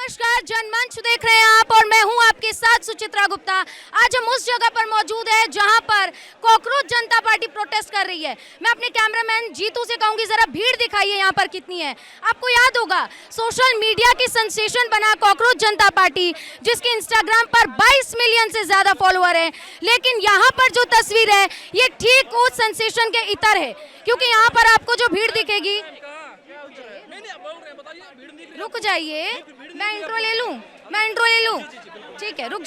नमस्कार, जनमंच देख रहे हैं आप और मैं हूं आपके साथ सुचित्रा गुप्ता। आज हम उस जगह पर मौजूद है जहां पर कॉकरोच जनता पार्टी प्रोटेस्ट कर रही है। मैं अपने कैमरामैन जीतू से कहूंगी जरा भीड़ दिखाइए यहाँ पर कितनी है। आपको याद होगा सोशल मीडिया की सेंसेशन बना कॉकरोच जनता पार्टी, जिसके इंस्टाग्राम पर 22 मिलियन से ज्यादा फॉलोअर है। लेकिन यहाँ पर जो तस्वीर है ये ठीक उस सेंसेशन के इतर है, क्योंकि यहाँ पर आपको जो भीड़ दिखेगी, रुक जाइए, मैं इंट्रो ले लूं, ठीक है, रुक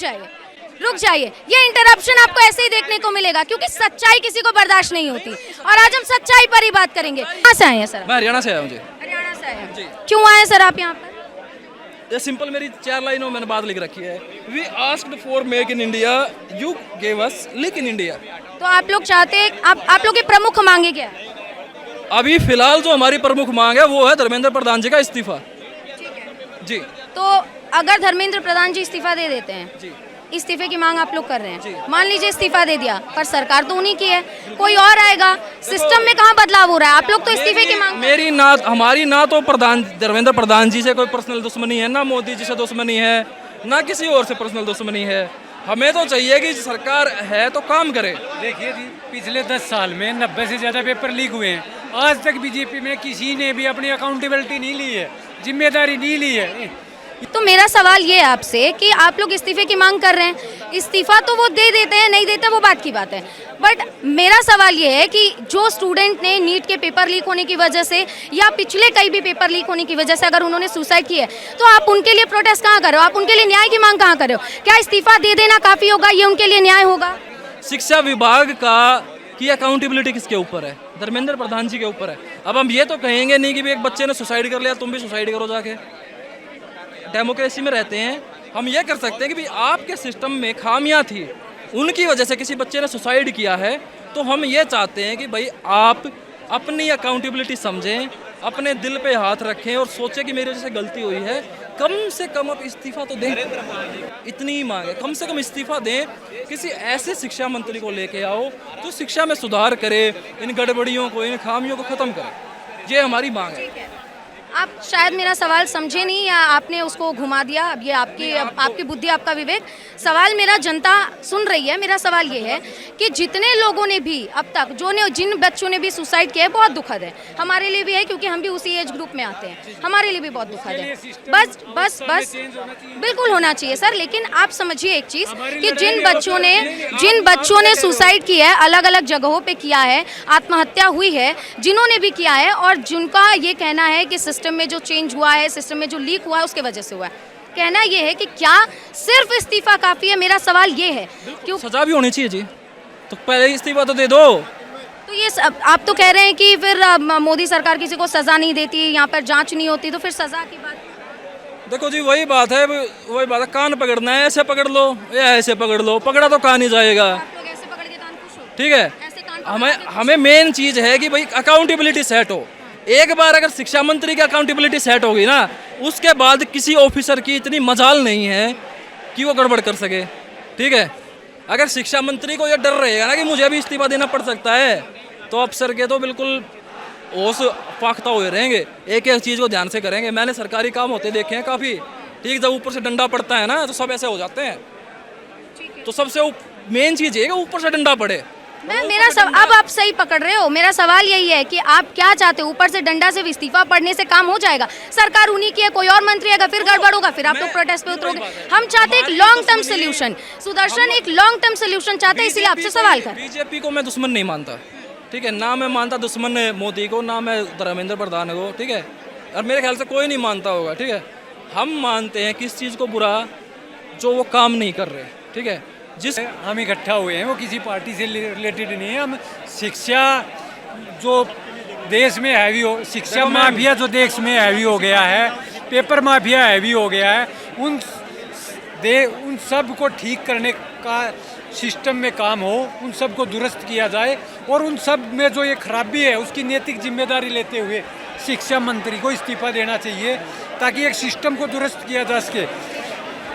जाइए। ये इंटरप्शन आपको ऐसे ही देखने को मिलेगा, क्योंकि सच्चाई किसी को बर्दाश्त नहीं होती और आज हम सच्चाई पर ही बात करेंगे। कहाँ से आए हैं सर? मैं हरियाणा से आया हूँ जी। हरियाणा से आए हैं, क्यों आए सर आप यहाँ पर? ये सिंपल मेरी 4 लाइनों में बात लिख रखी है। We asked for make in India, you gave us lick in India. तो आप लोग चाहते हैं, आप लोग की प्रमुख मांगे क्या है? अभी फिलहाल जो हमारी प्रमुख मांग है वो है धर्मेंद्र प्रधान जी का इस्तीफा जी। तो अगर धर्मेंद्र प्रधान जी इस्तीफा दे देते हैं जी, इस्तीफे की मांग आप लोग कर रहे हैं, मान लीजिए इस्तीफा दे दिया, पर सरकार तो उन्हीं की है, कोई और आएगा, सिस्टम में कहाँ बदलाव हो रहा है? आप लोग तो इस्तीफे की मांग मेरी ना हमारी ना तो धर्मेंद्र प्रधान जी से कोई पर्सनल दुश्मनी है, ना मोदी जी से दुश्मनी है, ना किसी और से पर्सनल दुश्मनी है। हमें तो चाहिए कि सरकार है तो काम करे। देखिए जी, पिछले 10 साल में 90 से ज़्यादा पेपर लीक हुए हैं। आज तक बीजेपी में किसी ने भी अपनी अकाउंटेबिलिटी नहीं ली है, जिम्मेदारी नहीं ली है। तो मेरा सवाल ये है आपसे कि आप लोग इस्तीफे की मांग कर रहे हैं, इस्तीफा तो वो दे देते हैं, नहीं देते वो बात की बात है, बट मेरा सवाल ये है कि जो स्टूडेंट ने नीट के पेपर लीक होने की वजह से या पिछले कई भी पेपर लीक होने की वजह से अगर उन्होंने सुसाइड की है, तो आप उनके लिए प्रोटेस्ट कहाँ कर रहे हो? आप उनके लिए न्याय की मांग कहाँ कर रहे हो? क्या इस्तीफा दे देना काफ़ी होगा, ये उनके लिए न्याय होगा? शिक्षा विभाग की अकाउंटेबिलिटी किसके ऊपर है? धर्मेंद्र प्रधान जी के ऊपर है। अब हम ये तो कहेंगे नहीं कि एक बच्चे ने सुसाइड कर लिया तुम भी सुसाइड करो जाके। डेमोक्रेसी में रहते हैं, हम ये कर सकते हैं कि भाई आपके सिस्टम में खामियां थी, उनकी वजह से किसी बच्चे ने सुसाइड किया है, तो हम ये चाहते हैं कि भाई आप अपनी अकाउंटेबिलिटी समझें, अपने दिल पे हाथ रखें और सोचें कि मेरी वजह से गलती हुई है, कम से कम आप इस्तीफा तो दें। इतनी ही मांग है, कम से कम इस्तीफा दें। किसी ऐसे शिक्षा मंत्री को लेके आओ जो शिक्षा में सुधार करे, इन गड़बड़ियों को, इन खामियों को ख़त्म करे। ये हमारी मांग है। आप शायद मेरा सवाल समझे नहीं या आपने उसको घुमा दिया। अब ये आपकी बुद्धि, आपका विवेक। सवाल मेरा, जनता सुन रही है, मेरा सवाल ये है कि जितने लोगों ने भी अब तक जिन बच्चों ने भी सुसाइड किया है, बहुत दुखद है, हमारे लिए भी है क्योंकि हम भी उसी एज ग्रुप में आते हैं, हमारे लिए भी बहुत दुखद है। बस बिल्कुल होना चाहिए सर, लेकिन आप समझिए एक चीज़ कि जिन बच्चों ने सुसाइड किया है, अलग अलग जगहों पे किया है, आत्महत्या हुई है, जिन्होंने भी किया है, और जिनका ये कहना है कि सिस्टम में जो चेंज हुआ है, सिस्टम में जो लीक हुआ है उसके वजह से हुआ है, कहना ये है कि क्या सिर्फ इस्तीफा काफी है? मेरा सवाल ये है, क्यों सजा भी होनी चाहिए जी, तो पहले इस्तीफा तो दे दो। तो ये आप तो कह रहे हैं कि फिर मोदी सरकार किसी को सजा नहीं देती, यहाँ पर जांच नहीं होती, तो फिर सजा की बात? देखो जी, वही बात है, कान पकड़ना है, ऐसे पकड़ लो या ऐसे पकड़ लो, पकड़ा तो कान ही जाएगा। आप लोग ऐसे पकड़ के कान खुश हो? ठीक है, हमें मेन चीज है कि भाई अकाउंटेबिलिटी सेट हो। एक बार अगर शिक्षा मंत्री की अकाउंटेबिलिटी सेट होगी ना, उसके बाद किसी ऑफिसर की इतनी मजाल नहीं है कि वो गड़बड़ कर सके। ठीक है, अगर शिक्षा मंत्री को ये डर रहेगा ना कि मुझे भी इस्तीफा देना पड़ सकता है, तो अफसर के तो बिल्कुल होश फाख्ता हुए रहेंगे, एक एक चीज़ को ध्यान से करेंगे। मैंने सरकारी काम होते देखे हैं काफ़ी। ठीक, जब ऊपर से डंडा पड़ता है ना तो सब ऐसे हो जाते हैं। तो सबसे मेन चीज़ ये है कि ऊपर से डंडा पड़े। अब आप सही पकड़ रहे हो। मेरा सवाल यही है कि आप क्या चाहते हो? ऊपर से डंडा से इस्तीफा पड़ने से काम हो जाएगा? सरकार उन्हीं की है, कोई और मंत्री आएगा, फिर गड़बड़ होगा, फिर आप लोग प्रोटेस्ट पे उतरोगे। हम चाहते हैं एक लॉन्ग टर्म सोल्यूशन। सुदर्शन एक लॉन्ग टर्म सोल्यूशन चाहते हैं, इसलिए आपसे सवाल कर। बीजेपी को मैं दुश्मन नहीं मानता, ठीक है, ना मैं मानता दुश्मन मोदी को, ना मैं धर्मेंद्र प्रधान को, ठीक है, और मेरे ख्याल से कोई नहीं मानता होगा। ठीक है, हम मानते हैं किस चीज़ को बुरा, जो वो काम नहीं कर रहे। ठीक है, जिस हम इकट्ठा हुए हैं वो किसी पार्टी से रिलेटेड नहीं है। हम शिक्षा जो देश में हैवी हो, शिक्षा माफिया जो देश में हैवी हो गया है, पेपर माफिया हैवी हो गया है, उन सब को ठीक करने का सिस्टम में काम हो, उन सब को दुरुस्त किया जाए, और उन सब में जो ये खराबी है उसकी नैतिक जिम्मेदारी लेते हुए शिक्षा मंत्री को इस्तीफा देना चाहिए, ताकि एक सिस्टम को दुरुस्त किया जा सके।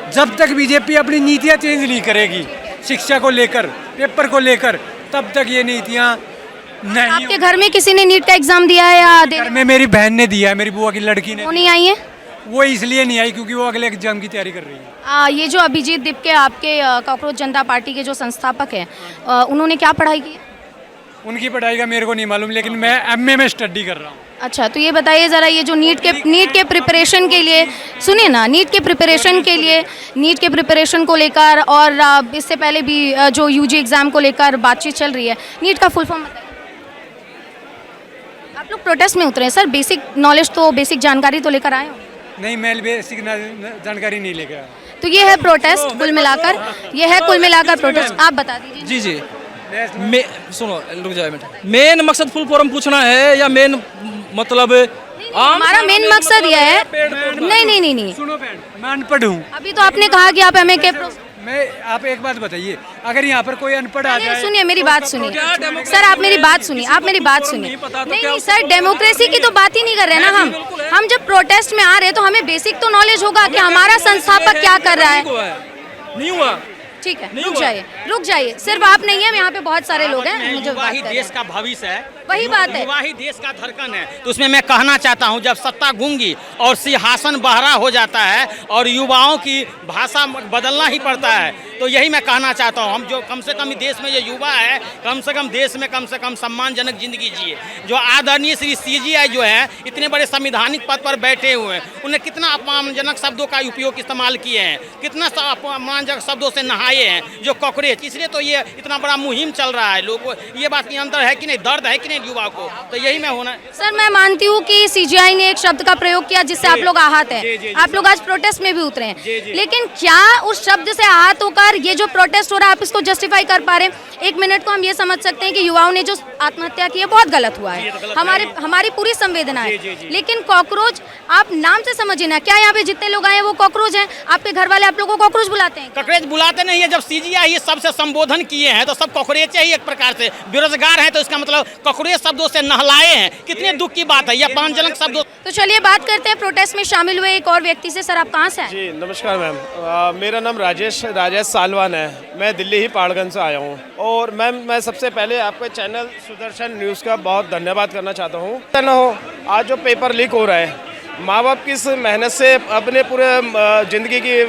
जब तक बीजेपी अपनी नीतियाँ चेंज नहीं करेगी शिक्षा को लेकर, पेपर को लेकर, तब तक ये नीतियाँ नहीं। आपके घर में किसी ने नीट का एग्जाम दिया है या घर में मेरी बहन ने दिया है, मेरी बुआ की लड़की ने। वो नहीं आई है? वो इसलिए नहीं आई क्योंकि वो अगले एग्जाम की तैयारी कर रही है। ये जो अभिजीत दीप के आपके कॉकरोच जनता पार्टी के जो संस्थापक हैं, उन्होंने क्या पढ़ाई की है? उनकी पढ़ाई का मेरे को नहीं मालूम, लेकिन मैं एमए में स्टडी कर रहा हूँ। अच्छा, तो ये बताइए ज़रा, ये जो नीट के प्रिपरेशन के लिए, सुनिए ना, नीट के प्रिपरेशन को लेकर और इससे पहले भी जो यूजी एग्ज़ाम को लेकर बातचीत चल रही है, नीट का फुल फॉर्म बताइए। आप लोग प्रोटेस्ट में उतरे हैं सर, बेसिक नॉलेज तो, बेसिक जानकारी तो लेकर आए हो? नहीं, मैं बेसिक जानकारी नहीं लेके आया। तो ये है प्रोटेस्ट कुल मिलाकर, प्रोटेस्ट। आप बता दीजिए। जी सुनो, रुक जाए मिनट। मेन मकसद फुल फॉर्म पूछना है या मेन मतलब हमारा मेन मकसद यह है, नहीं सुनो बहन, मैं अनपढ़ हूँ। अभी तो आपने कहा कि आप एमए के आप एक बात बताइए, अगर यहाँ पर कोई अनपढ़ आ जाए। सुनिए मेरी बात सुनिए सर, आप मेरी बात सुनिए, नहीं सर, डेमोक्रेसी की तो बात ही नहीं कर रहे ना हम जब प्रोटेस्ट में आ रहे हैं तो हमें बेसिक तो नॉलेज होगा कि हमारा संस्थापक क्या कर रहा है। नहीं हुआ, ठीक है, रुक जाइए, सिर्फ आप नहीं है, यहाँ पे बहुत सारे लोग हैं, मुझे वही देश का भविष्य है, वही बात है, वही देश का धड़कन है। तो उसमें मैं कहना चाहता हूँ, जब सत्ता गूंगी और सिंहासन बहरा हो जाता है और युवाओं की भाषा बदलना ही पड़ता है, तो यही मैं कहना चाहता हूँ, हम जो कम से कम देश में जो युवा है, कम से कम देश में कम से कम सम्मानजनक जिंदगी जिए। जो आदरणीय श्री CGI जो है, इतने बड़े संवैधानिक पद पर बैठे हुए हैं, उन्हें कितना अपमानजनक शब्दों का उपयोग इस्तेमाल किए हैं, कितना अपमानजनक शब्दों से नहाए हैं, जो कॉकरोच। इसलिए तो ये इतना बड़ा मुहिम चल रहा है, लोगों को ये बात के अंदर है कि नहीं, दर्द है कि नहीं युवा को, तो यही मैं होना। सर मैं मानती हूँ कि CGI ने एक शब्द का प्रयोग किया जिससे आप लोग आहत हैं, आप लोग आज प्रोटेस्ट में भी उतरे हैं, लेकिन क्या उस शब्द से आहत होकर ये जो प्रोटेस्ट हो रहा है आप इसको जस्टिफाई कर पा रहे हैं? एक मिनट को हम ये समझ सकते हैं कि युवाओं ने जो आत्महत्या की है बहुत गलत हुआ है, हमारी पूरी संवेदना है, लेकिन कॉकरोच आप नाम से समझिए ना, क्या यहाँ पे जितने लोग आए हैं वो कॉकरोच हैं? आपके घर वाले आप लोगों को कॉकरोच बुलाते हैं? कॉकरोच बुलाते नहीं है। जब CGI ये सबसे संबोधन किए हैं तो सब कॉकरोच ही एक प्रकार से बेरोजगार हैं, तो इसका मतलब कॉकरोच शब्दों से नहलाए हैं। कितने दुख की बात है, ये अपमानजनक शब्दों। तो चलिए बात करते हैं प्रोटेस्ट में शामिल हुए एक और व्यक्ति से। सर आप कहाँ से आए? जी नमस्कार मैम, मेरा नाम राजेश सालवान है, मैं दिल्ली ही पहाड़गंज से आया हूँ। और मैम मैं सबसे पहले आपके चैनल सुदर्शन न्यूज़ का बहुत धन्यवाद करना चाहता हूँ। न हो आज जो पेपर लीक हो रहा है, माँ बाप की इस मेहनत से अपने पूरे ज़िंदगी की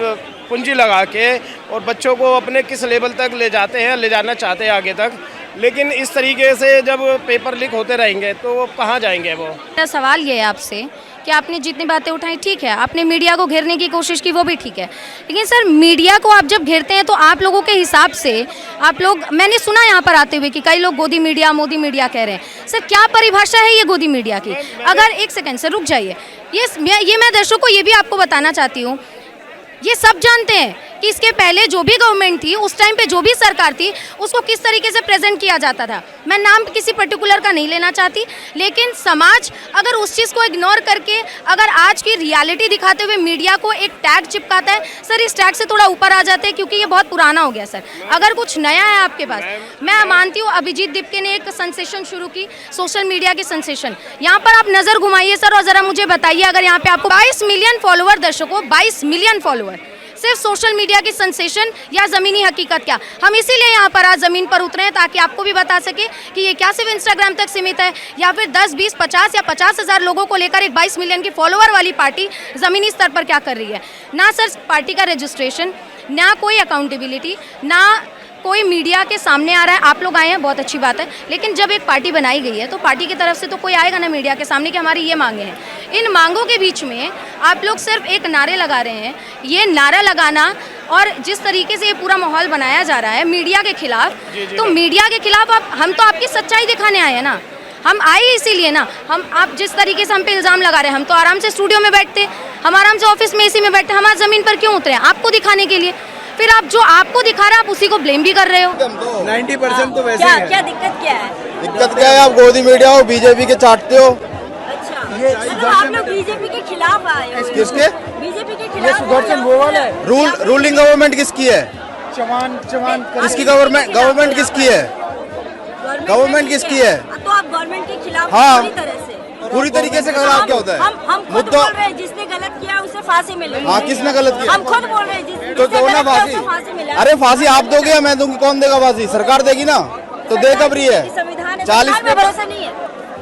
पूंजी लगा के और बच्चों को अपने किस लेवल तक ले जाते हैं, ले जाना चाहते हैं आगे तक, लेकिन इस तरीके से जब पेपर लीक होते रहेंगे तो वो कहाँ जाएंगे? वो मेरा सवाल ये है आपसे कि आपने जितनी बातें उठाई ठीक है, आपने मीडिया को घेरने की कोशिश की वो भी ठीक है, लेकिन सर मीडिया को आप जब घेरते हैं तो आप लोगों के हिसाब से आप लोग, मैंने सुना यहाँ पर आते हुए कि कई लोग गोदी मीडिया मोदी मीडिया कह रहे हैं, सर क्या परिभाषा है ये गोदी मीडिया की? अगर एक सेकंड सर रुक जाइए, ये मैं दर्शकों को ये भी आपको बताना चाहती हूँ, ये सब जानते हैं कि इसके पहले जो भी गवर्नमेंट थी, उस टाइम पे जो भी सरकार थी, उसको किस तरीके से प्रेजेंट किया जाता था। मैं नाम किसी पर्टिकुलर का नहीं लेना चाहती, लेकिन समाज अगर उस चीज़ को इग्नोर करके अगर आज की रियलिटी दिखाते हुए मीडिया को एक टैग चिपकाता है, सर इस टैग से थोड़ा ऊपर आ जाते हैं क्योंकि ये बहुत पुराना हो गया। सर अगर कुछ नया है आपके पास, मैं मानती हूँ अभिजीत दीपके ने एक सेंसेशन शुरू की, सोशल मीडिया की सेंसेशन। यहाँ पर आप नज़र घुमाइए सर और ज़रा मुझे बताइए, अगर यहाँ पे आपको 22 मिलियन फॉलोअर, दर्शकों 22 मिलियन फॉलोअर, सिर्फ सोशल मीडिया की सेंसेशन या ज़मीनी हकीकत क्या? हम इसीलिए यहाँ पर आज ज़मीन पर उतरे हैं ताकि आपको भी बता सके कि ये क्या सिर्फ इंस्टाग्राम तक सीमित है या फिर 10, 20, 50 या 50,000 लोगों को लेकर एक 22 मिलियन की फॉलोअर वाली पार्टी ज़मीनी स्तर पर क्या कर रही है। ना सर पार्टी का रजिस्ट्रेशन, ना कोई अकाउंटेबिलिटी, ना कोई मीडिया के सामने आ रहा है। आप लोग आए हैं, बहुत अच्छी बात है, लेकिन जब एक पार्टी बनाई गई है तो पार्टी की तरफ से तो कोई आएगा ना मीडिया के सामने कि हमारी ये मांगे हैं। इन मांगों के बीच में आप लोग सिर्फ एक नारे लगा रहे हैं। ये नारा लगाना और जिस तरीके से ये पूरा माहौल बनाया जा रहा है मीडिया के खिलाफ, तो मीडिया के खिलाफ हम तो आपकी सच्चाई दिखाने आए हैं ना, हम आए इसीलिए ना। आप जिस तरीके से हम पे इल्ज़ाम लगा रहे हैं, हम तो आराम से स्टूडियो में बैठते, हम आराम से ऑफिस में एसी में बैठते, हम आज ज़मीन पर क्यों उतरे? आपको दिखाने के लिए। फिर आप जो आपको दिखा रहा है आप उसी को ब्लेम भी कर रहे हो। 90% तो वैसे है। क्या दिक्कत क्या है? दिक्कत क्या है? आप गोदी मीडिया हो, बीजेपी के चाटते हो। अच्छा, आप लोग बीजेपी के खिलाफ आए हो? किसके? बीजेपी के खिलाफ। सुदर्शन वो वाला है। रूलिंग गवर्नमेंट किसकी है? चमान किसकी गवर्नमेंट किसकी है? गवर्नमेंट किसकी है? तो आप गवर्नमेंट के खिलाफ पूरी तरीके से खिलाफ क्या होता है? हम खुद बोल रहे हैं जिसने गलत किया उसे फांसी मिलेगी। हाँ, किसने गलत किया? हम खुद बोल रहे हैं तो दो ना फांसी। अरे फांसी आप दोगे या मैं दूंगी? कौन देगा फांसी? सरकार देगी ना। तो दे कब रही है? संविधान 40 में भरोसा नहीं है।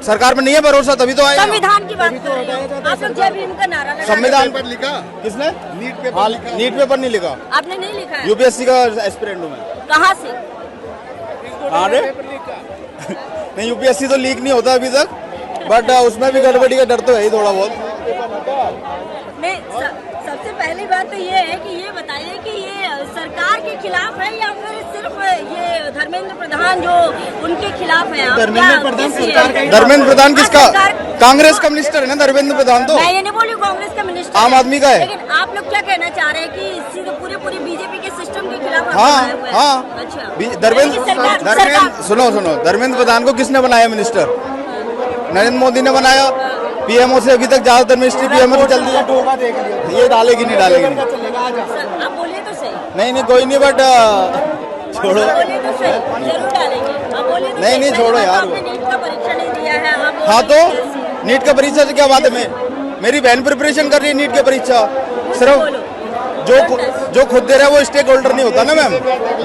सरकार में नहीं है भरोसा, तभी तो आए हैं। संविधान की बात कर रहे हैं आप लोग। जय भीम का नारा लगा संविधान पेपर लिखा, किसने? नीट पेपर हाँ, लिखा। नीट पेपर नहीं लिखा। आपने नहीं लिखा है? यूपीएससी का एस्पिरेंट हूँ मैं। कहाँ से? अरे नहीं, यूपीएससी तो लीक नहीं होता अभी तक, बट उसमें भी गड़बड़ी का डर तो है ही थोड़ा बहुत। नहीं, सबसे पहली बात तो ये है कि ये बताइए कि ये सरकार के खिलाफ है या फिर सिर्फ ये धर्मेंद्र प्रधान जो उनके खिलाफ है? धर्मेंद्र प्रधान किसका? कांग्रेस का मिनिस्टर है ना धर्मेंद्र प्रधान। तो मैं ये नहीं बोली कांग्रेस का मिनिस्टर आम आदमी का है। लेकिन आप लोग क्या कहना चाह रहे हैं कि सीधे पूरे बीजेपी के सिस्टम के खिलाफ आप हाँ आए हुए हैं? हाँ, अच्छा, धर्मेंद्र सुनो, धर्मेंद्र प्रधान को किसने बनाया मिनिस्टर? नरेंद्र मोदी ने बनाया। पीएमओ से अभी तक ज्यादातर मिनिस्ट्री पीएमओ से चल रही है। ये डालेगी नहीं, डालेगी नहीं। आप बोलिए तो सही। नहीं कोई नहीं, बट छोड़ो। बोलिए तो सही, जरूर डालेंगे। आप बोलिए तो नहीं, सही। छोड़ो यार। आपने नीट का परीक्षा नहीं दिया है, आप बोल हाँ रहे हैं तो कैसे? नीट का परीक्षा से क्या बात है? मेरी बहन प्रिपरेशन कर रही है नीट की परीक्षा। सिर्फ जो खुद दे रहा है वो स्टेक होल्डर नहीं होता ना मैम,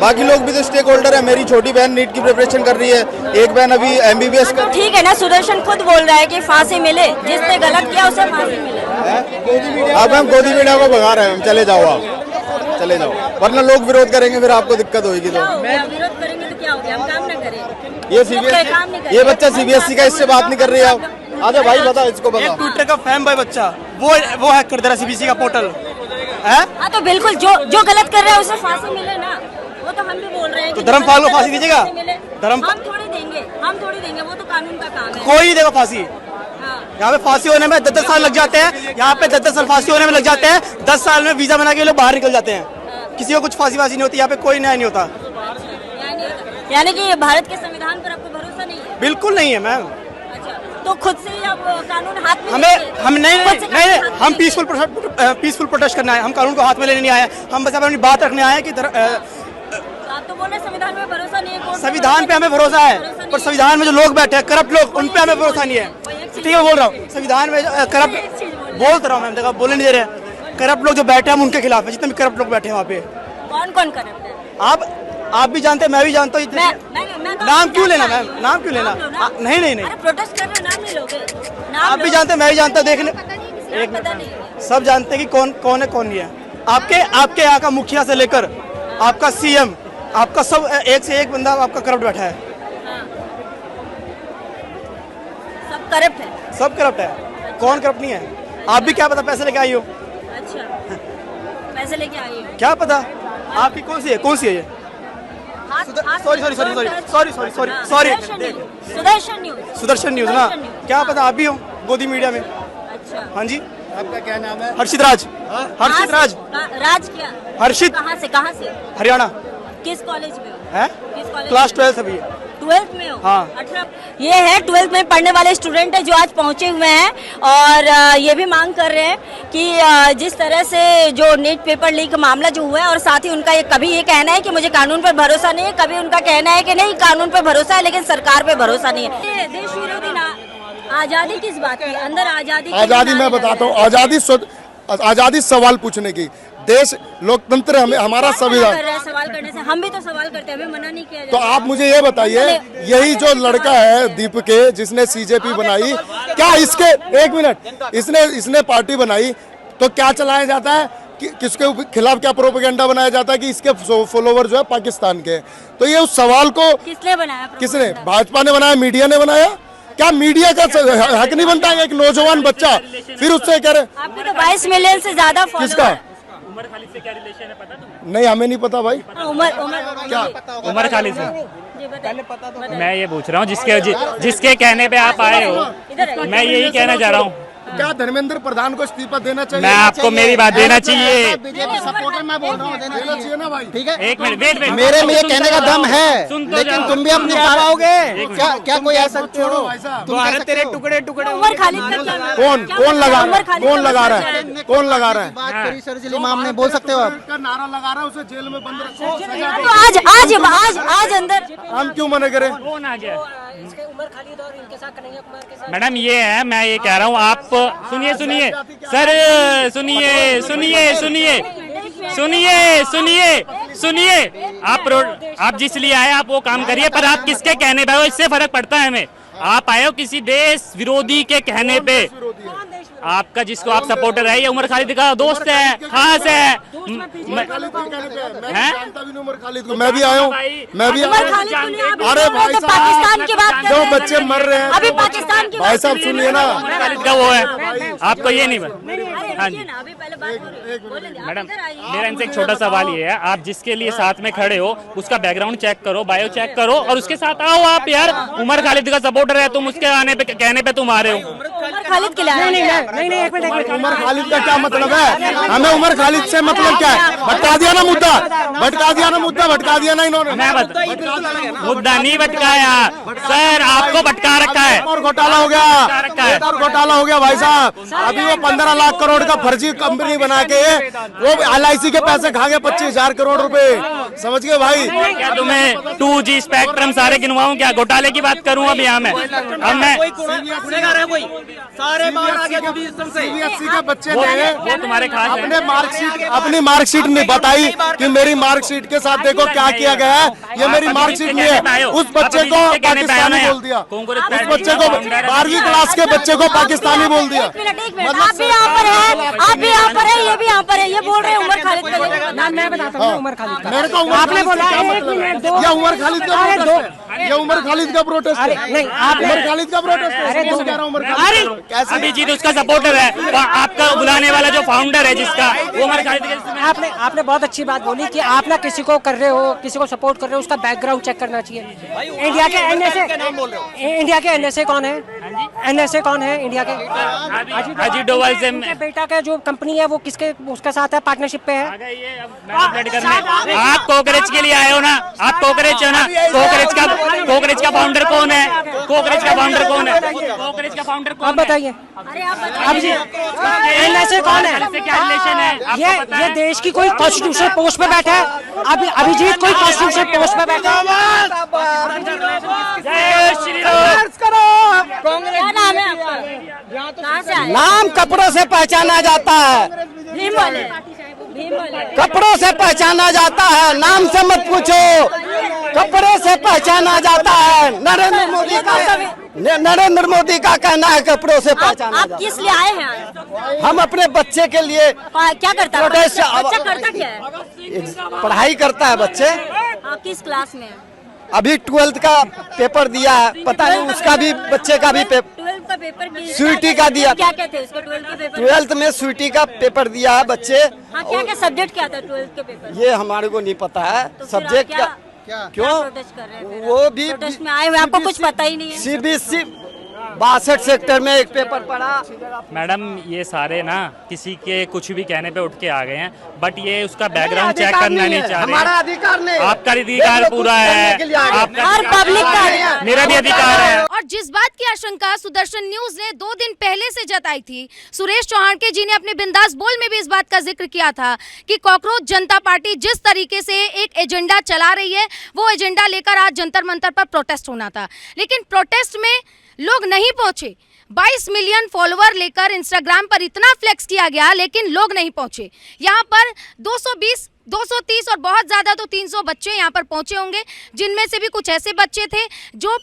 बाकी लोग भी तो स्टेक होल्डर है। मेरी छोटी बहन नीट की प्रिपरेशन कर रही है, एक बहन अभी एमबीबीएस कर। ठीक है ना, सुदर्शन खुद बोल रहा है कि फांसी मिले, जिसने गलत किया उसे फांसी मिले। आप मैम गोदी मीडिया को भगा रहे हैं हम। चले जाओ, आप चले जाओ, वरना लोग विरोध करेंगे, फिर आपको दिक्कत होगी। क्या तो हो गया? विरोध करेंगे तो क्या हो गया? हम काम ना करें? ये काम नहीं सीबीएसई, करें। ये बच्चा सीबीएसई का, इससे बात नहीं कर रही आप। आजा भाई बता, इसको बता। ट्विटर का फैन भाई बच्चा वो हैक कर दे रहा सीबीएसई का पोर्टल है। हाँ तो बिल्कुल, जो गलत कर रहा है उसे फांसी मिले ना, वो तो हम भी बोल रहे हैं। तो कि धर्मपाल को जो फांसी गलत दीजिएगा? फांसी मिले। हम थोड़ी देंगे, वो तो कानून का काम है। कोई नहीं देगा फांसी। हाँ। यहाँ पे फांसी होने में 10 साल लग जाते हैं। यहाँ पे 10 साल फांसी होने में लग जाते हैं। 10 साल में वीजा बना के लोग बाहर निकल जाते हैं। किसी को कुछ फांसी नहीं होती। यहाँ पे कोई न्याय नहीं होता। यानी कि भारत के संविधान पर आपको भरोसा नहीं है? बिल्कुल नहीं है मैम। अच्छा, तो खुद से ही आप कानून हाथ में हम नहीं खुद से नहीं कानून हाथ हम में पीसफुल प्रोटेस्ट करना है। हम कानून को हाथ में लेने नहीं आए। हम बस अपनी बात रखने आए कि आप तो बोल रहे संविधान में भरोसा नहीं है। कौन सा संविधान पे हमें भरोसा है, पर संविधान में जो लोग बैठे हैं करप्ट लोग, उन पे हमें भरोसा नहीं है। ठीक है, बोल रहा हूँ संविधान में करप्ट बोल रहा हूँ मैम, देखो बोलने नहीं दे रहे। करप्ट लोग जो बैठे हैं हम उनके खिलाफ है, जितने भी करप्ट लोग बैठे हैं वहाँ पे। कौन करप्ट है? आप भी जानते हैं, मैं भी जानता हूँ। मैं नाम क्यों लेना मैम? नाम क्यों लेना? नहीं अरे प्रोटेस्ट कर रहे हो, नाम नहीं लोगे? आप भी जानते हैं, मैं भी जानता हूँ। देखने पता नहीं। सब जानते हैं कि कौन है कौन नहीं है। आपके यहाँ का मुखिया से लेकर आपका सीएम, आपका सब एक से एक बंदा आपका करप्ट बैठा है। सब करप्ट है? सब करप्ट है, कौन करप्ट नहीं है? आप भी क्या पता पैसे लेके आई हो? अच्छा, पैसे लेके आई हो? क्या पता आपकी कौन सी है ये? सुदर्शन न्यूज ना, क्या पता आप भी हो गोदी मीडिया में। अच्छा, हाँ जी, आपका क्या नाम है? हर्षित राज। हर्षित राज। राज क्या? हर्षित। कहाँ से? हरियाणा। किस कॉलेज में हो? है किस कॉलेज? क्लास 12 अभी। 12th में हो? हाँ। 18। ये है 12th में पढ़ने वाले स्टूडेंट है जो आज पहुंचे हुए हैं और ये भी मांग कर रहे हैं कि जिस तरह से जो नीट पेपर लीक मामला जो हुआ है, और साथ ही उनका कभी ये कहना है कि मुझे कानून पर भरोसा नहीं है, कभी उनका कहना है कि नहीं कानून पर भरोसा है लेकिन सरकार पे भरोसा नहीं है। ये देश विरोधी आजादी किस बात की? अंदर आजादी मैं बताता हूँ। आजादी सवाल पूछने की, देश लोकतंत्र हमारा संविधान। सवाल करने से हम भी तो सवाल करते हैं, हमें मना नहीं किया तो जाता। आप मुझे ये बताइए, यही जो लड़का है दीपके जिसने सीजेपी बनाई, क्या इसके एक मिनट इसने पार्टी बनाई तो क्या चलाया जाता है? किसके खिलाफ क्या प्रोपेगेंडा बनाया जाता है कि इसके फॉलोवर जो है पाकिस्तान के। तो ये उस सवाल को किसने बनाया? किसने? भाजपा ने बनाया, मीडिया ने बनाया। क्या मीडिया का हक नहीं बनता है? एक नौजवान बच्चा फिर उससे कह रहे आपको तो 22 मिलियन से ज्यादा किसका? नहीं, हमें नहीं पता भाई। उमर खालिद से मैं ये पूछ रहा हूँ जिसके कहने पे आप आए हो, मैं यही कहना चाह रहा हूँ। क्या धर्मेंद्र प्रधान को इस्तीफा देना चाहिए? मैं आपको मेरी बात देना चाहिए। बीजेपी सपोर्टर मैं बोल रहा हूँ, देना चाहिए ना भाई। ठीक है, एक मिनट वेट। मेरे में ये कहने का दम है, लेकिन तुम भी अपनी पाओगे क्या? कोई ऐसा छोड़ो, भारत तेरे टुकड़े टुकड़े। उमर खालिद का क्या? कौन लगा रहा है? कौन लगा रहा है? बात करी सर इमाम ने, बोल सकते हो आप? का नारा लगा रहा है, उसे जेल में बंद रखो। तो आज अंदर हम क्यों मना करें? कौन आ गया? मैडम ये है, मैं ये कह रहा हूँ, आप सुनिए सर, सुनिए। आप जिस लिए आए आप वो काम करिए, पर आप किसके कहने पे हो इससे फर्क पड़ता है हमें। आप आए हो किसी देश विरोधी के कहने पे। आपका जिसको आप सपोर्टर है ये उमर खालिद का दोस्त है, खास है। उमर खालिद को मैं भी आया हूँ, मैं भी अरे भाई साहब पाकिस्तान की बात कर जो रहे हैं। बच्चे मर रहे हैं अभी पाकिस्तान की भाई साहब सुनिए ना, खालिद का वो है, आपको ये नहीं हाँ जी अभी पहले बात मैडम, मेरा इनसे एक छोटा सवाल ये है, आप जिसके लिए साथ में खड़े हो उसका बैकग्राउंड चेक करो, बायो चेक करो और उसके साथ आओ आप यार। उमर खालिद का सपोर्टर है तुम, उसके आने पे कहने पे तुम आ रहे हो। उमर खालिद के लिए नहीं एक मिनट उमर खालिद का क्या मतलब है? हमें उमर खालिद से मतलब क्या है? भटका दिया ना मुद्दा, भटका दिया ना मुद्दा, भटका दिया ना इन्होंने। मुद्दा नहीं भटकाया सर, आपको भटका रखा है और घोटाला हो गया, और घोटाला हो गया भाई साहब। अभी वो 15 लाख करोड़ का फर्जी कंपनी बना के वो LIC के पैसे खा गए 25,000 करोड़ रुपए, समझ गए भाई। क्या तुम्हें 2G स्पेक्ट्रम सारे गिनवाऊं क्या? घोटाले की बात करूं अब यहाँ मैं? अब मैं CBSE के बच्चे ने वो तुम्हारे खास है। अपनी मार्कशीट नहीं बताई कि मेरी मार्कशीट के साथ देखो क्या किया गया है, ये मेरी मार्कशीट नहीं है। उस बच्चे को पाकिस्तानी बोल दिया, उस बच्चे को 12वीं क्लास के बच्चे को पाकिस्तानी बोल दिया। एक मिनट आप भी यहाँ पर है, आप भी यहाँ पर है, ये भी यहाँ पर है, ये बोल रहे हैं उमर खालिद का नाम। मैं बताता हूँ उमर खालिद का। मेरे को आपने बोला ये उमर खालिद का प्रोटेस्ट है, ये उमर खालिद का प्रोटेस्ट है। नहीं उमर खालिद का प्रोटेस्ट है, कह रहा हूँ उमर खालिद कैसे? अभिजीत उसका सपोर्टर है, आपका बुलाने वाला जो फाउंडर है जिसका, वो उमर खालिद। आपने बहुत अच्छी बात बोली कि आप ना किसी को कर रहे हो, किसी को सपोर्ट कर रहे हो, उसका बैकग्राउंड चेक करना चाहिए। इंडिया के NSA कौन है? NSA कौन है इंडिया के? अजीत डोभाल से बेटा का जो कंपनी है वो किसके उसके साथ है, पार्टनरशिप पे है। आप कोकरेज के लिए आए हो ना, आप कोकरेज हो ना, कोकरेज का फाउंडर कौन है? कोकरेज का फाउंडर कौन है? कोकरेज का फाउंडर कौन है? आप बताइए NSA कौन है? क्या रिलेशन है? ये देश की कोई कॉन्स्टिट्यूशन पोस्ट पे बैठा है, अभिजीत कोई कॉन्स्टिट्यूशन पोस्ट पे बैठा है। जय श्री राम। क्या नाम है आपका? कहाँ से आए? नाम कपड़ों से पहचाना जाता है, भीम वाले, भीम वाले। कपड़ों से पहचाना जाता है, नाम से मत पूछो, कपड़े से पहचाना जाता है। नरेंद्र मोदी का कहना है कपड़ों से पहचाना आप किस लिए आए हैं? हम अपने बच्चे के लिए क्या करता है प्रोटेस्ट। बच्चा? करता क्या है? पढ़ाई करता है बच्चे, आप किस क्लास में है? अभी 12th का पेपर दिया है, पता नहीं उसका भी बच्चे का भी 12th का पेपर स्वीटी का दिया। क्या क्या थे उसका 12th के पेपर? 12th में स्वीटी का पेपर दिया है बच्चे। हाँ, क्या क्या सब्जेक्ट क्या था 12th के पेपर? ये हमारे को नहीं पता है तो फिर सब्जेक्ट आप क्या क्यों प्रोटेस्ट कर रहे हैं? वो भी प्रोटेस्ट में आए हुए, आपको कुछ पता ही नहीं है। CBSE 62 सेक्टर में एक पेपर पढ़ा। मैडम ये सारे ना किसी के कुछ भी कहने पे उठ के आ गए हैं, बट ये उसका बैकग्राउंड चेक करना नहीं चाह रहे। हमारा अधिकार नहीं, आपका अधिकार पूरा है, और पब्लिक का मेरा भी अधिकार है। और जिस बात की आशंका सुदर्शन न्यूज ने 2 दिन पहले से जताई थी, सुरेश चौहान के जी ने अपने बिंदास बोल में भी इस बात का जिक्र किया था कि कॉकरोच जनता पार्टी जिस तरीके से एक एजेंडा चला रही है, वो एजेंडा लेकर आज जंतर मंतर पर प्रोटेस्ट होना था, लेकिन प्रोटेस्ट में लोग नहीं पहुंचे। 22 मिलियन फॉलोवर लेकर इंस्टाग्राम पर इतना फ्लेक्स किया गया, लेकिन लोग नहीं पहुंचे। यहाँ पर 220, 230 और बहुत ज़्यादा तो 300 बच्चे यहाँ पर पहुँचे होंगे, जिनमें से भी कुछ ऐसे बच्चे थे जो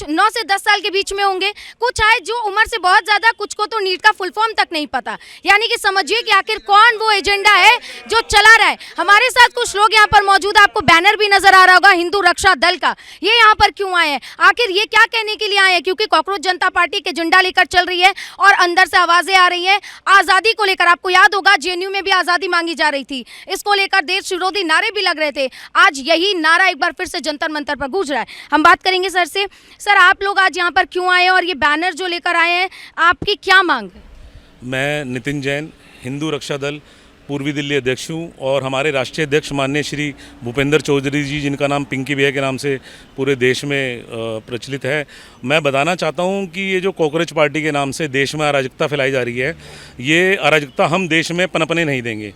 9 से 10 साल के बीच में होंगे, कुछ आए जो उम्र से बहुत ज़्यादा, कुछ को तो नीट का फुल फॉर्म तक नहीं पता। यानी कि समझिए कि आखिर कौन वो एजेंडा है जो चला रहा है। हमारे साथ कुछ लोग यहाँ पर मौजूद, आपको बैनर भी नजर आ रहा होगा हिंदू रक्षा दल का। ये यहाँ पर क्यों आए हैं, आखिर ये क्या कहने के लिए आए हैं? क्योंकि कॉकरोच जनता पार्टी के एजेंडा लेकर चल रही है और अंदर से आवाज़ें आ रही हैं आज़ादी को लेकर। आपको याद होगा JNU में भी आज़ादी मांगी जा रही थी, इसको लेकर देश विरोधी नारे भी लग रहे थे। आज यही नारा एक बार फिर से जंतर मंतर पर गूंज रहा है। हम बात करेंगे सर से। सर, आप लोग आज यहाँ पर क्यों आए हैं और ये बैनर जो लेकर आए हैं, आपकी क्या मांग है? मैं नितिन जैन, हिंदू रक्षा दल पूर्वी दिल्ली अध्यक्ष हूँ और हमारे राष्ट्रीय अध्यक्ष माननीय श्री भूपेंद्र चौधरी जी, जिनका नाम पिंकी भैया के नाम से पूरे देश में प्रचलित है। मैं बताना चाहता हूँ कि ये जो कॉकरोच पार्टी के नाम से देश में अराजकता फैलाई जा रही है, ये अराजकता हम देश में पनपने नहीं देंगे।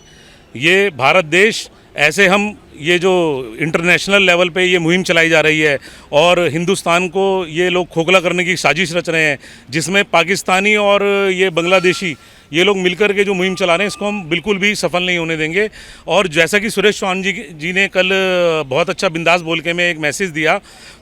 ये भारत देश ऐसे हम ये जो इंटरनेशनल लेवल पे ये मुहिम चलाई जा रही है और हिंदुस्तान को ये लोग खोखला करने की साजिश रच रहे हैं, जिसमें पाकिस्तानी और ये बांग्लादेशी ये लोग मिलकर के जो मुहिम चला रहे हैं इसको हम बिल्कुल भी सफल नहीं होने देंगे। और जैसा कि सुरेश चौहान जी ने कल बहुत अच्छा बिंदास बोल के में एक मैसेज दिया,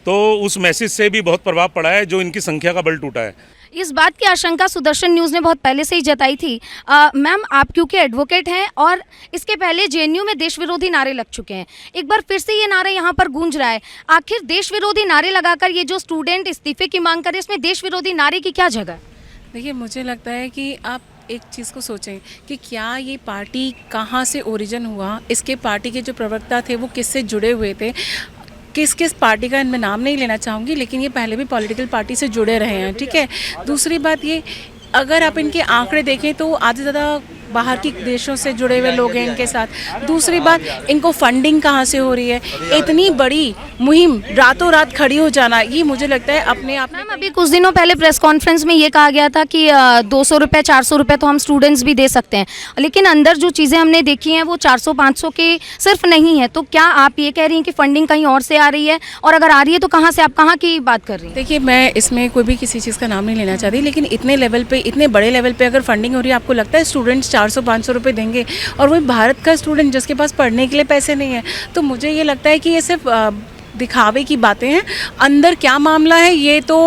तो उस मैसेज से भी बहुत प्रभाव पड़ा है, जो इनकी संख्या का बल टूटा है। इस बात की आशंका सुदर्शन न्यूज़ ने बहुत पहले से ही जताई थी। मैम, आप क्योंकि एडवोकेट हैं और इसके पहले जेएनयू में देश विरोधी नारे लग चुके हैं, एक बार फिर से ये नारा यहाँ पर गूंज रहा है। आखिर देश विरोधी नारे लगाकर ये जो स्टूडेंट इस्तीफे की मांग करे, इसमें देश विरोधी नारे की क्या जगह? देखिए, मुझे लगता है कि आप एक चीज़ को सोचें कि क्या ये पार्टी कहाँ से ओरिजिन हुआ, इसके पार्टी के जो प्रवक्ता थे वो किससे जुड़े हुए थे। किस किस पार्टी का इनमें नाम नहीं लेना चाहूँगी, लेकिन ये पहले भी पॉलिटिकल पार्टी से जुड़े रहे हैं, ठीक है। दूसरी बात ये, अगर आप इनके आंकड़े देखें तो आधे ज़्यादा बाहर के देशों से जुड़े हुए लोग हैं इनके साथ। दूसरी बात, इनको फंडिंग कहाँ से हो रही है? इतनी बड़ी मुहिम रातों रात खड़ी हो जाना, ये मुझे लगता है अपने आप। मैम, अभी कुछ दिनों पहले प्रेस कॉन्फ्रेंस में ये कहा गया था कि 200 रुपये 400 रुपये तो हम स्टूडेंट्स भी दे सकते हैं, लेकिन अंदर जो चीज़ें हमने देखी हैं वो 400-500 के सिर्फ नहीं है। तो क्या आप ये कह रही हैं कि फंडिंग कहीं और से आ रही है, और अगर आ रही है तो कहाँ से? आप कहाँ की बात कर रही हैं? देखिए, मैं इसमें कोई भी किसी चीज़ का नाम नहीं लेना चाहती, लेकिन इतने लेवल पे, इतने बड़े लेवल पे अगर फंडिंग हो रही है, आपको लगता है स्टूडेंट्स 400-500 रुपये देंगे, और वही भारत का स्टूडेंट जिसके पास पढ़ने के लिए पैसे नहीं है? तो मुझे ये लगता है कि ये सिर्फ दिखावे की बातें हैं। अंदर क्या मामला है ये तो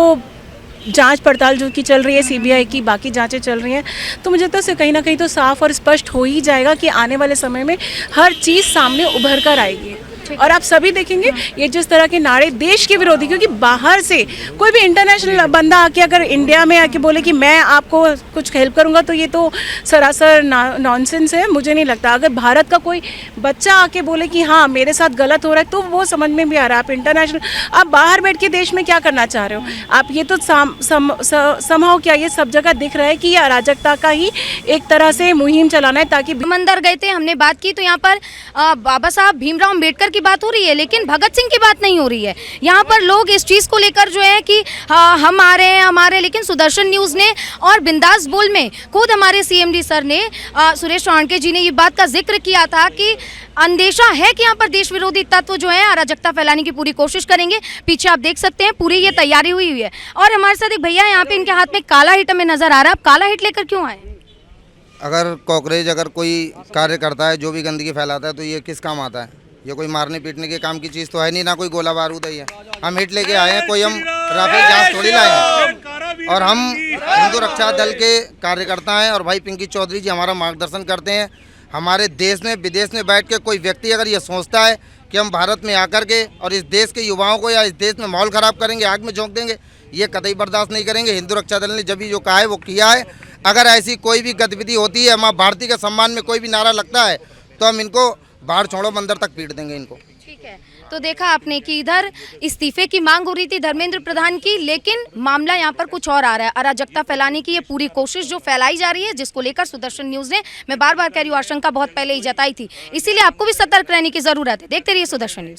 जांच पड़ताल जो की चल रही है, सीबीआई की बाकी जांचें चल रही हैं, तो मुझे तो कहीं ना कहीं तो साफ और स्पष्ट हो ही जाएगा कि आने वाले समय में हर चीज़ सामने उभर कर आएगी। और आप सभी देखेंगे ये जिस तरह के नारे देश के विरोधी, क्योंकि बाहर से कोई भी इंटरनेशनल बंदा आके अगर इंडिया में आके बोले कि मैं आपको कुछ हेल्प करूंगा, तो ये तो सरासर नॉनसेंस है। मुझे नहीं लगता। अगर भारत का कोई बच्चा आके बोले कि हाँ मेरे साथ गलत हो रहा है, तो वो समझ में भी आ रहा है। आप इंटरनेशनल, आप बाहर बैठ के देश में क्या करना चाह रहे हो आप? ये तो समहाउ क्या ये सब जगह दिख रहा है कि ये अराजकता का ही एक तरह से मुहिम चलाना है, ताकि मंदिर गए थे, हमने बात की तो यहाँ पर बाबा साहब भीमराव अम्बेडकर की बात हो रही है, लेकिन भगत सिंह की बात नहीं हो रही है। यहाँ पर लोग इस चीज़ को लेकर जो है कि हम आ रहे हैं हमारे, लेकिन सुदर्शन न्यूज़ ने और बिंदास बोल में खुद हमारे सीएमडी सर ने, सुरेश चौहान जी ने ये बात का जिक्र किया था कि अंदेशा है कि यहाँ पर देश विरोधी तत्व जो है अराजकता फैलाने की पूरी कोशिश करेंगे। पीछे आप देख सकते हैं पूरी ये तैयारी हुई है। और हमारे साथ एक भैया यहाँ पे, इनके हाथ में काला हिट हमें नजर आ रहा है। आप काला हिट लेकर क्यों आए? अगर कॉकरोच अगर कोई कार्य करता है, जो भी गंदगी फैलाता है, तो ये किस काम आता है? ये कोई मारने पीटने के काम की चीज़ तो है नहीं, ना कोई गोला बारूद है। हम हिट लेके आए हैं, कोई हम राफेल जहाज थोड़ी लाए हैं। और हम हिंदू रक्षा दल के कार्यकर्ता हैं, और भाई पिंकी चौधरी जी हमारा मार्गदर्शन करते हैं। हमारे देश में विदेश में बैठ के कोई व्यक्ति अगर ये सोचता है कि हम भारत में आकर के और इस देश के युवाओं को या इस देश में माहौल ख़राब करेंगे, आग में झोंक देंगे, ये कतई बर्दाश्त नहीं करेंगे। हिंदू रक्षा दल ने जब भी जो कहा है वो किया है। अगर ऐसी कोई भी गतिविधि होती है, माँ भारती के सम्मान में कोई भी नारा लगता है, तो हम इनको बाहर छोड़ो मंदिर तक पीट देंगे इनको। ठीक है, तो देखा आपने कि इधर इस्तीफे की मांग हो रही थी धर्मेंद्र प्रधान की, लेकिन मामला यहाँ पर कुछ और आ रहा है। अराजकता फैलाने की ये पूरी कोशिश जो फैलाई जा रही है, जिसको लेकर सुदर्शन न्यूज़ ने, मैं बार बार कह रही हूँ, आशंका बहुत पहले ही जताई थी। इसीलिए आपको भी सतर्क रहने की जरूरत है। देखते रहिए सुदर्शन न्यूज़।